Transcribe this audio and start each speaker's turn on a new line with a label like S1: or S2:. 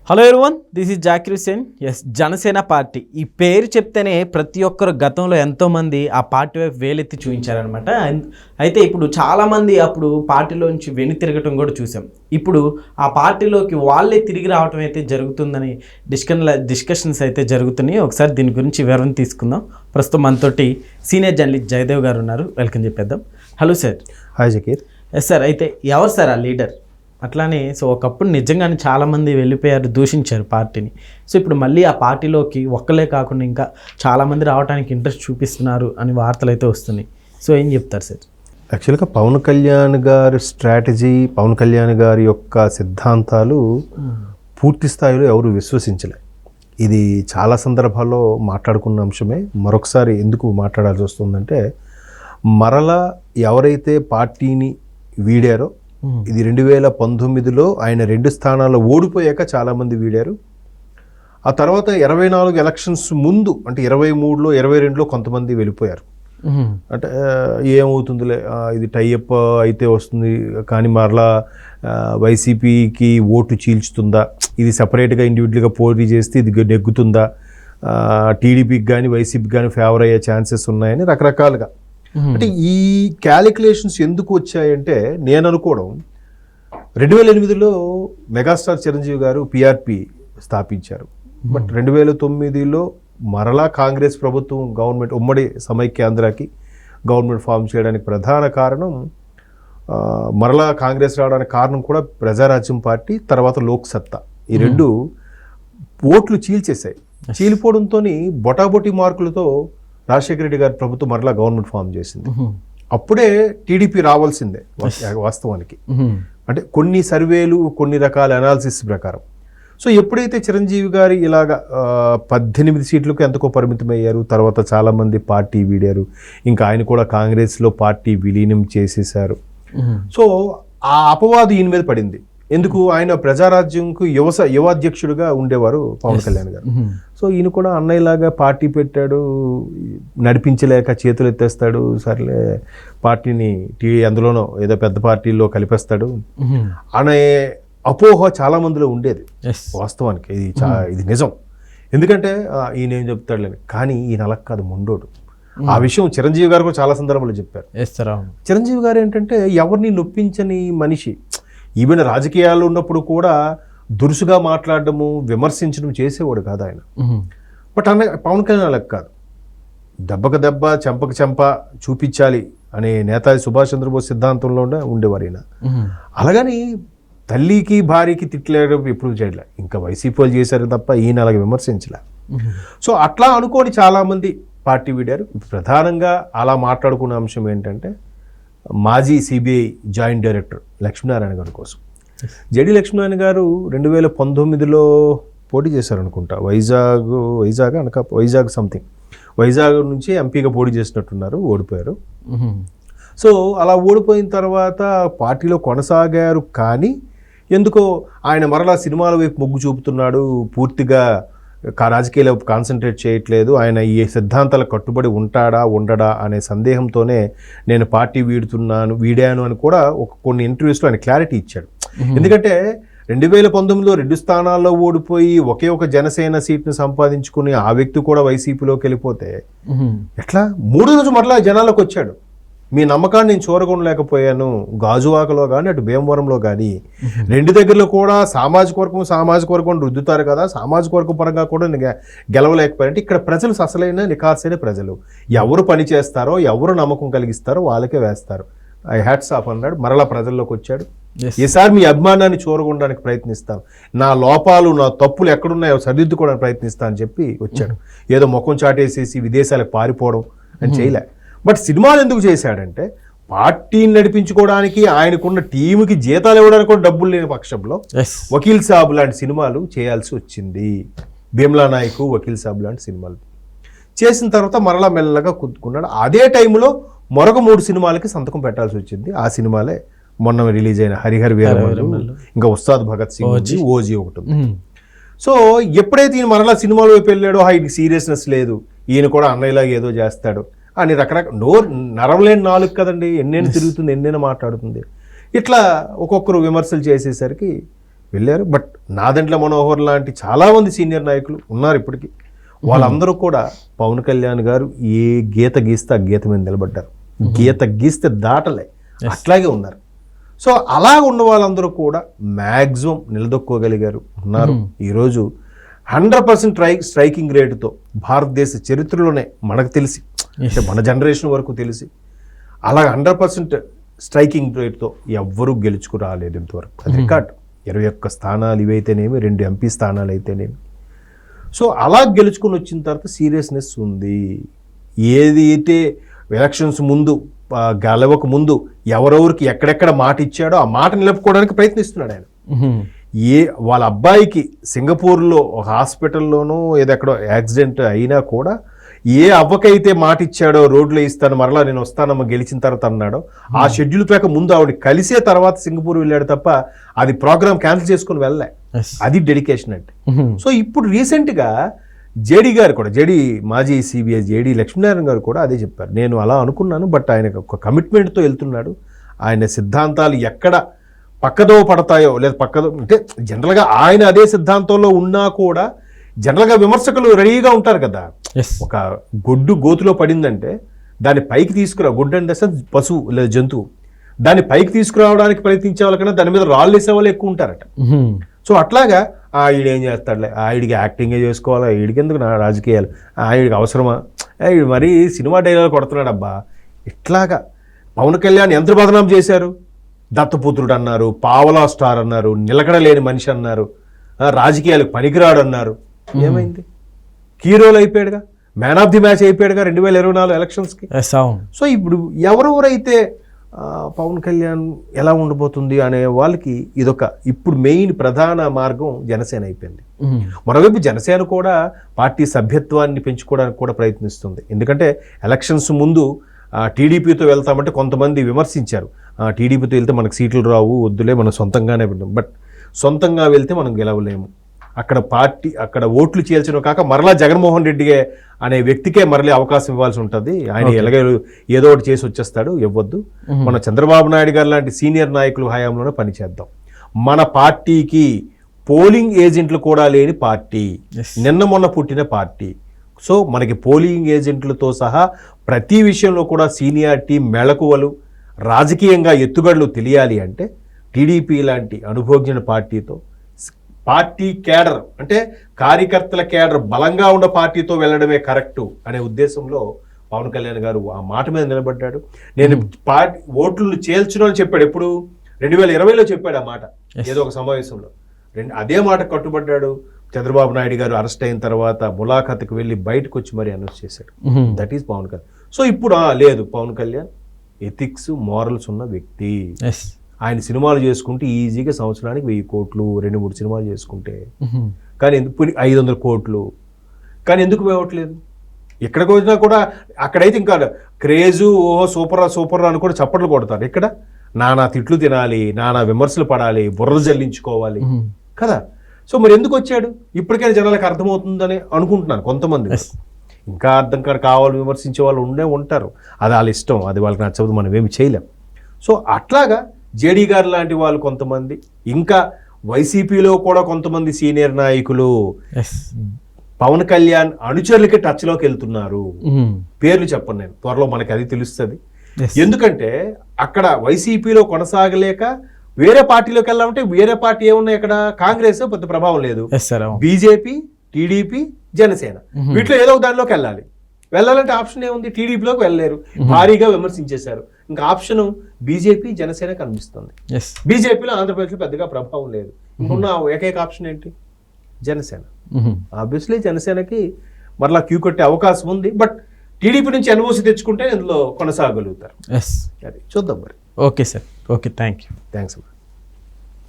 S1: Hello everyone, this is Zakir Hussain. Yes, Janasena party ఈ పేరు చెప్తేనే ప్రతి ఒక్కరు గతంలో ఎంతోమంది ఆ పార్టీ వైపు వేలెత్తి చూపించారనమాట. అయితే ఇప్పుడు చాలామంది అప్పుడు పార్టీలోంచి వెను తిరగటం కూడా చూసాం. ఇప్పుడు ఆ పార్టీలోకి వాళ్ళే తిరిగి రావటం అయితే జరుగుతుందని డిస్కషన్స్ అయితే జరుగుతున్నాయి. ఒకసారి దీని గురించి వివరణ తీసుకుందాం. ప్రస్తుతం మనతోటి సీనియర్ జర్నలిస్ట్ జయదేవ్ గారు ఉన్నారు. వెల్కమ్ చెప్పేద్దాం. Hello sir.
S2: Hi Zakir.
S1: Yes sir. అయితే ఎవరు సార్ ఆ లీడర్? అట్లానే ఒకప్పుడు నిజంగానే చాలామంది వెళ్ళిపోయారు, దూషించారు పార్టీని. ఇప్పుడు మళ్ళీ ఆ పార్టీలోకి ఒక్కలే కాకుండా ఇంకా చాలామంది రావడానికి ఇంట్రెస్ట్ చూపిస్తున్నారు అని వార్తలు అయితే వస్తున్నాయి. ఏం చెప్తారు సార్?
S2: యాక్చువల్గా పవన్ కళ్యాణ్ గారి స్ట్రాటజీ, పవన్ కళ్యాణ్ గారి యొక్క సిద్ధాంతాలు పూర్తి స్థాయిలో ఎవరు విశ్వసించలే. ఇది చాలా సందర్భాల్లో మాట్లాడుకున్న అంశమే. మరొకసారి ఎందుకు మాట్లాడాల్సి వస్తుందంటే, మరలా ఎవరైతే పార్టీని వీడారో, ఇది 2019లో ఆయన 2 స్థానాల్లో ఓడిపోయాక చాలామంది వీడారు. ఆ తర్వాత 24 ఎలక్షన్స్ ముందు అంటే 23లో 22లో కొంతమంది వెళ్ళిపోయారు. అంటే ఏమవుతుందిలే, ఇది టైఅప్ అయితే వస్తుంది కానీ మరలా వైసీపీకి ఓటు చీల్చుతుందా, ఇది సపరేట్గా ఇండివిజువల్గా పోటీ చేస్తే ఇది నెగ్గుతుందా, టీడీపీకి కానీ వైసీపీకి కానీ ఫేవర్ అయ్యే ఛాన్సెస్ ఉన్నాయని రకరకాలుగా. అంటే ఈ క్యాలిక్యులేషన్స్ ఎందుకు వచ్చాయంటే, నేను అనుకోవడం 2008లో మెగాస్టార్ చిరంజీవి గారు పిఆర్పి స్థాపించారు. బట్ 2009లో మరలా కాంగ్రెస్ ప్రభుత్వం గవర్నమెంట్ ఉమ్మడి సమైక్యాంధ్రకి గవర్నమెంట్ ఫామ్ చేయడానికి ప్రధాన కారణం, మరలా కాంగ్రెస్ రావడానికి కారణం కూడా ప్రజారాజ్యం పార్టీ, తర్వాత లోక్ సత్తా. ఈ రెండు ఓట్లు చీల్చేశాయి. చీలిపోవడంతో బొటాబొటి మార్కులతో రాజశేఖర రెడ్డి గారి ప్రభుత్వం మరలా గవర్నమెంట్ ఫామ్ చేసింది. అప్పుడే టీడీపీ రావాల్సిందే వాస్తవానికి. అంటే కొన్ని సర్వేలు, కొన్ని రకాల అనాలిసిస్ ప్రకారం. ఎప్పుడైతే చిరంజీవి గారు ఇలాగా 18 సీట్లకు ఎంతకో పరిమితమయ్యారు, తర్వాత చాలామంది పార్టీ వీడారు, ఇంకా ఆయన కూడా కాంగ్రెస్లో పార్టీ విలీనం చేసేశారు. ఆ అపవాదు ఈయన మీద పడింది. ఎందుకు? ఆయన ప్రజారాజ్యంకు యువ అధ్యక్షుడిగా ఉండేవారు పవన్ కళ్యాణ్ గారు. ఈయన కూడా అన్నయ్యలాగా పార్టీ పెట్టాడు, నడిపించలేక చేతులు ఎత్తేస్తాడు, సర్లే పార్టీని అందులోనో ఏదో పెద్ద పార్టీల్లో కలిపేస్తాడు అనే అపోహ చాలా మందిలో ఉండేది. వాస్తవానికి ఇది నిజం. ఎందుకంటే ఈయన ఏం చెప్తాడులేని, కానీ ఈయన అలా కాదు, మొండోడు. ఆ విషయం చిరంజీవి గారు కూడా చాలా సందర్భాల్లో చెప్పారు. చిరంజీవి గారు ఏంటంటే ఎవరిని నొప్పించని మనిషి. ఈవెన్ రాజకీయాల్లో ఉన్నప్పుడు కూడా దురుసుగా మాట్లాడడము, విమర్శించడం చేసేవాడు కాదు ఆయన. బట్ పవన్ కళ్యాణ్ అలా కాదు. దెబ్బకు దెబ్బ, చెంపకు చెంప చూపించాలి అనే నేతాజీ సుభాష్ చంద్రబోస్ సిద్ధాంతంలోనే ఉండేవారు ఈయన. అలాగని తల్లికి భార్యకి తిట్టలేడం ఎప్పుడు చేయలే. ఇంకా వైసీపీ వాళ్ళు చేశారు తప్ప ఈయన అలాగే విమర్శించలే. అట్లా అనుకోని చాలామంది పార్టీ వీడారు. ప్రధానంగా అలా మాట్లాడుకున్న అంశం ఏంటంటే, మాజీ సిబిఐ జాయింట్ డైరెక్టర్ లక్ష్మీనారాయణ గారి కోసం. జేడి లక్ష్మీనారాయణ గారు 2019లో పోటీ చేశారు అనుకుంటా. వైజాగ్ సంథింగ్, వైజాగ్ నుంచి ఎంపీగా పోటీ చేసినట్టున్నారు, ఓడిపోయారు. అలా ఓడిపోయిన తర్వాత పార్టీలో కొనసాగారు. కానీ ఎందుకో ఆయన మరలా సినిమాల వైపు మొగ్గు చూపుతున్నాడు, పూర్తిగా రాజకీయాల వైపు కాన్సన్ట్రేట్ చేయట్లేదు. ఆయన ఈ సిద్ధాంతాలకు కట్టుబడి ఉంటాడా ఉండడా అనే సందేహంతోనే నేను పార్టీ వీడాను అని కూడా కొన్ని ఇంటర్వ్యూస్లో ఆయన క్లారిటీ ఇచ్చాడు. ఎందుకంటే 2019లో 2 స్థానాల్లో ఓడిపోయి ఒకే ఒక జనసేన సీట్ను సంపాదించుకుని ఆ వ్యక్తి కూడా వైసీపీలోకి వెళ్ళిపోతే ఎట్లా? 3 రోజు మరలా జనాలకు వచ్చాడు. మీ నమ్మకాన్ని నేను చూరగొనలేకపోయాను. గాజువాకలో కానీ అటు భీమవరంలో కానీ 2 దగ్గరలో కూడా సామాజిక వర్గం రుద్దుతారు కదా, సామాజిక వర్గం పరంగా కూడా గెలవలేకపోయారంటే ఇక్కడ ప్రజలు అసలైన నికాసైన ప్రజలు. ఎవరు పని చేస్తారో, ఎవరు నమ్మకం కలిగిస్తారో వాళ్ళకే వేస్తారు. ఐ హ్యాట్స్ ఆఫ్ అన్నాడు. మరలా ప్రజల్లోకి వచ్చాడు. ఈసారి మీ అభిమానాన్ని చూరగొనడానికి ప్రయత్నిస్తాను, నా లోపాలు, నా తప్పులు ఎక్కడున్నాయో సరిదిద్దుకోవడానికి ప్రయత్నిస్తాను అని చెప్పి వచ్చాడు. ఏదో ముఖం చాటేసేసి విదేశాలకు పారిపోవడం అని చేయలే. బట్ సినిమాలు ఎందుకు చేశాడంటే, పార్టీని నడిపించుకోవడానికి, ఆయనకున్న టీముకి జీతాలు ఇవ్వడానికి కూడా డబ్బులు లేని పక్షంలో వకీల్ సాబ్ లాంటి సినిమాలు చేయాల్సి వచ్చింది. భీమ్లా నాయక్, వకీల్ సాబ్ లాంటి సినిమాలు చేసిన తర్వాత మరలా మెల్లగా కుట్టుకున్నాడు. అదే టైంలో మరొక 3 సినిమాలకి సంతకం పెట్టాల్సి వచ్చింది. ఆ సినిమాలే మొన్న రిలీజ్ అయిన హరిహర్ వీరమల్లు, ఇంకా ఉస్తాద్ భగత్ సింగ్, ఓజీ ఒకటి ఉంది. ఎప్పుడైతే ఈయన మరలా సినిమాల వైపు వెళ్ళాడో, ఆయనకి సీరియస్నెస్ లేదు, ఈయన కూడా అన్నయ్యలాగా ఏదో చేస్తాడు అని రకరకాల నరవలేని నాలుగు కదండి, ఎన్నైనా తిరుగుతుంది, ఎన్నైనా మాట్లాడుతుంది. ఇట్లా ఒక్కొక్కరు విమర్శలు చేసేసరికి వెళ్ళారు. బట్ నాదెండ్ల మనోహర్ లాంటి చాలామంది సీనియర్ నాయకులు ఉన్నారు ఇప్పటికీ. వాళ్ళందరూ కూడా పవన్ కళ్యాణ్ గారు ఏ గీత గీస్తే ఆ గీత మీద నిలబడ్డారు. గీత గీస్తే దాటలే, అట్లాగే ఉన్నారు. సో అలా ఉన్న వాళ్ళందరూ కూడా మ్యాక్సిమం నిలదొక్కోగలిగారు ఉన్నారు. ఈరోజు 100% స్ట్రైకింగ్ రేటుతో భారతదేశ చరిత్రలోనే మనకు తెలిసి, అంటే మన జనరేషన్ వరకు తెలిసి, అలా 100% స్ట్రైకింగ్ రేటుతో ఎవ్వరూ గెలుచుకు రాలేదు ఇంతవరకు. అది రికార్డు. 21 స్థానాలు ఇవైతేనేమి, 2 ఎంపీ స్థానాలు అయితేనేమి. సో అలా గెలుచుకుని వచ్చిన తర్వాత సీరియస్నెస్ ఉంది. ఏదైతే ఎలక్షన్స్ ముందు గెలవక ముందు ఎవరెవరికి ఎక్కడెక్కడ మాట ఇచ్చాడో ఆ మాట నిలుపుకోవడానికి ప్రయత్నిస్తున్నాడు ఆయన. వాళ్ళ అబ్బాయికి సింగపూర్లో ఒక హాస్పిటల్లోనూ ఏదెక్కడో యాక్సిడెంట్ అయినా కూడా ఏ అవ్వకైతే మాట ఇచ్చాడో రోడ్లో ఇస్తాను మరలా నేను వస్తానమ్మ గెలిచిన తర్వాత అన్నాడో ఆ షెడ్యూల్ ప్రకారం ముందు ఆవిడ కలిసే తర్వాత సింగపూర్ వెళ్ళాడు తప్ప అది ప్రోగ్రామ్ క్యాన్సిల్ చేసుకుని వెళ్ళలే. అది డెడికేషన్ అంటే. సో ఇప్పుడు రీసెంట్గా జేడీ గారు కూడా, మాజీ సిబిఐ జేడీ లక్ష్మీనారాయణ గారు కూడా అదే చెప్పారు. నేను అలా అనుకున్నాను, బట్ ఆయన ఒక కమిట్మెంట్తో వెళ్తున్నాడు. ఆయన సిద్ధాంతాలు ఎక్కడ పక్కదో పడతాయో లేదా పక్కదో అంటే జనరల్గా ఆయన అదే సిద్ధాంతంలో ఉన్నా కూడా జనరల్గా విమర్శకులు రెడీగా ఉంటారు కదా. ఒక గొడ్డు గోతులో పడిందంటే దాన్ని పైకి గొడ్డు అంటే పశువు లేదా జంతువు, దాన్ని పైకి తీసుకురావడానికి ప్రయత్నించే వాళ్ళకన్నా దాని మీద రాళ్ళు వేసే వాళ్ళు ఎక్కువ ఉంటారట. సో అట్లాగా ఈడేం చేస్తాడులే, ఈడికి యాక్టింగే చేసుకోవాలా, ఈడికి ఎందుకు నా రాజకీయాలు, ఈడికి అవసరమా, ఈడు మరీ సినిమా డైలాగ్ కొడుతున్నాడు అబ్బా. ఇట్లాగా పవన్ కళ్యాణ్ ఎంత బదనాం చేశారు. దత్తపుత్రుడు అన్నారు, పావలా స్టార్ అన్నారు, నిలకడలేని మనిషి అన్నారు, రాజకీయాలకు పనికిరాడు అన్నారు. ఏమైంది? హీరోలు అయిపోయాడుగా, మ్యాన్ ఆఫ్ ది మ్యాచ్ అయిపోయాడుగా 2024 ఎలక్షన్స్కి. సో ఇప్పుడు ఎవరెవరైతే పవన్ కళ్యాణ్ ఎలా ఉండబోతుంది అనే వాళ్ళకి ఇదొక ఇప్పుడు మెయిన్ ప్రధాన మార్గం జనసేన అయిపోయింది. మరోవైపు జనసేన కూడా పార్టీ సభ్యత్వాన్ని పెంచుకోవడానికి కూడా ప్రయత్నిస్తుంది. ఎందుకంటే ఎలక్షన్స్ ముందు టీడీపీతో వెళ్తామంటే కొంతమంది విమర్శించారు, టీడీపీతో వెళ్తే మనకు సీట్లు రావు, వద్దులే మనం సొంతంగానే విన్నాం. బట్ సొంతంగా వెళ్తే మనం గెలవలేము. అక్కడ ఓట్లు చేల్చడం కాక మరలా జగన్మోహన్ రెడ్డి అనే వ్యక్తికే మరలే అవకాశం ఇవ్వాల్సి ఉంటుంది. ఆయన ఎలాగో ఏదో ఒకటి చేసి వచ్చేస్తాడు, ఇవ్వద్దు. మన చంద్రబాబు నాయుడు గారు లాంటి సీనియర్ నాయకులు హయాంలోనే పనిచేద్దాం. మన పార్టీకి పోలింగ్ ఏజెంట్లు కూడా లేని పార్టీ, నిన్న మొన్న పుట్టిన పార్టీ. సో మనకి పోలింగ్ ఏజెంట్లతో సహా ప్రతి విషయంలో కూడా సీనియారిటీ, మెళకువలు, రాజకీయంగా ఎత్తుగడలు తెలియాలి అంటే టీడీపీ లాంటి అనుభవజ్ఞ పార్టీతో, పార్టీ కేడర్ అంటే కార్యకర్తల కేడర్ బలంగా ఉన్న పార్టీతో వెళ్ళడమే కరెక్టు అనే ఉద్దేశంలో పవన్ కళ్యాణ్ గారు ఆ మాట మీద నిలబడ్డాడు. నేను ఓట్లు చేల్చును అని చెప్పాడు. ఎప్పుడు 2020లో చెప్పాడు ఆ మాట ఏదో ఒక సమావేశంలో. అదే మాట కట్టుబడ్డాడు. చంద్రబాబు నాయుడు గారు అరెస్ట్ అయిన తర్వాత ములాఖాతుకు వెళ్ళి బయటకు వచ్చి మరి అనౌన్స్ చేశాడు. That is Pawan Kalyan. So ఇప్పుడు లేదు, పవన్ కళ్యాణ్ ఎథిక్స్, మారల్స్ ఉన్న వ్యక్తి. ఆయన సినిమాలు చేసుకుంటే ఈజీగా సంవత్సరానికి 1000 కోట్లు, 2-3 సినిమాలు చేసుకుంటే, కానీ ఇప్పుడు 500 కోట్లు. కానీ ఎందుకు ఇవ్వట్లేదు? ఎక్కడికి వచ్చినా కూడా అక్కడైతే ఇంకా క్రేజు, ఓహో సూపర్ అని కూడా చప్పట్లు కొడతారు. ఇక్కడ నానా తిట్లు తినాలి, నానా విమర్శలు పడాలి, బుర్ర జల్లించుకోవాలి కదా. సో మరి ఎందుకు వచ్చాడు? ఇప్పటికైనా జనాలకు అర్థమవుతుందని అనుకుంటున్నాను. కొంతమంది ఇంకా అర్థం కావాలి విమర్శించే వాళ్ళు ఉంటారు. అది వాళ్ళ ఇష్టం, అది వాళ్ళకి నచ్చదు, మనం ఏమి చేయలేం. సో అట్లాగా జేడీ గారు లాంటి వాళ్ళు కొంతమంది, ఇంకా వైసీపీలో కూడా కొంతమంది సీనియర్ నాయకులు పవన్ కళ్యాణ్ అనుచరులకి టచ్లోకి వెళ్తున్నారు. పేర్లు చెప్పను నేను, త్వరలో మనకి అది తెలుస్తుంది. ఎందుకంటే అక్కడ వైసీపీలో కొనసాగలేక వేరే పార్టీలోకి వెళ్ళాలంటే వేరే పార్టీ ఏమున్నాయి అక్కడ? కాంగ్రెస్ పెద్ద ప్రభావం లేదు, బీజేపీ, టీడీపీ, జనసేన, వీటిలో ఏదో దానిలోకి వెళ్ళాలంటే ఆప్షన్ ఏముంది? టీడీపీలోకి వెళ్ళలేరు, భారీగా విమర్శించేశారు. ఇంకా ఆప్షన్ బీజేపీ, జనసేన కనిపిస్తుంది. బీజేపీలో ఆంధ్రప్రదేశ్లో పెద్దగా ప్రభావం లేదు. ఇంకున్న ఏకైక ఆప్షన్ ఏంటి? జనసేన. ఆబ్వియస్లీ జనసేనకి మరలా క్యూ కొట్టే అవకాశం ఉంది. బట్ టీడీపీ నుంచి ఎన్ఓసి తెచ్చుకుంటే ఇందులో కొనసాగలుగుతారు. అది చూద్దాం మరి.
S1: Okay sir, okay, thanks.